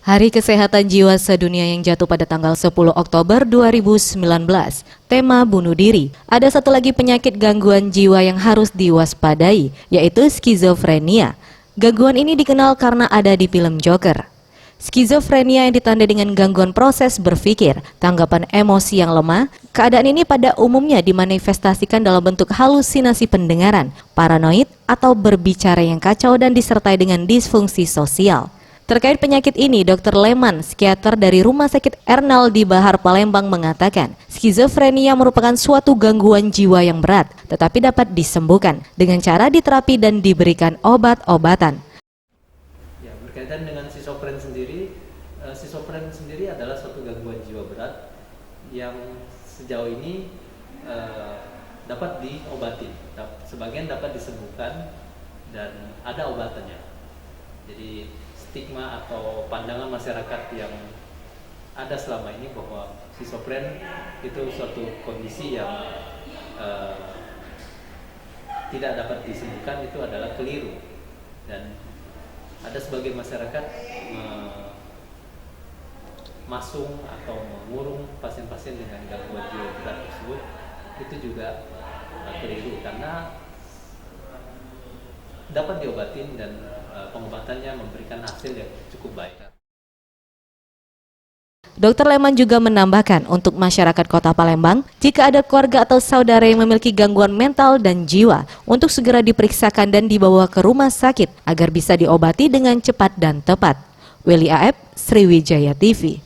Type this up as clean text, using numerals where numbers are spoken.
Hari Kesehatan Jiwa Sedunia yang jatuh pada tanggal 10 Oktober 2019. Tema bunuh diri. Ada satu lagi penyakit gangguan jiwa yang harus diwaspadai, yaitu skizofrenia. Gangguan ini dikenal karena ada di film Joker. Skizofrenia yang ditandai dengan gangguan proses berpikir, tanggapan emosi yang lemah. Keadaan ini pada umumnya dimanifestasikan dalam bentuk halusinasi pendengaran, paranoid, atau berbicara yang kacau dan disertai dengan disfungsi sosial. Terkait penyakit ini, Dr. Leman, psikiater dari Rumah Sakit Ernaldi Bahar Palembang mengatakan, skizofrenia merupakan suatu gangguan jiwa yang berat, tetapi dapat disembuhkan dengan cara diterapi dan diberikan obat-obatan. Ya, berkaitan dengan skizofren sendiri adalah suatu gangguan jiwa berat yang sejauh ini dapat diobati, sebagian dapat disembuhkan dan ada obatannya. Jadi stigma atau pandangan masyarakat yang ada selama ini bahwa skizofren itu suatu kondisi yang tidak dapat disembuhkan itu adalah keliru, dan ada sebagian masyarakat masuk atau mengurung pasien-pasien dengan gangguan jiwa berat tersebut. Itu juga keliru karena dapat diobatin dan pengobatannya memberikan hasil yang cukup baik. Dr. Leman juga menambahkan untuk masyarakat Kota Palembang, jika ada keluarga atau saudara yang memiliki gangguan mental dan jiwa, untuk segera diperiksakan dan dibawa ke rumah sakit agar bisa diobati dengan cepat dan tepat. Willy Aep, Sriwijaya TV.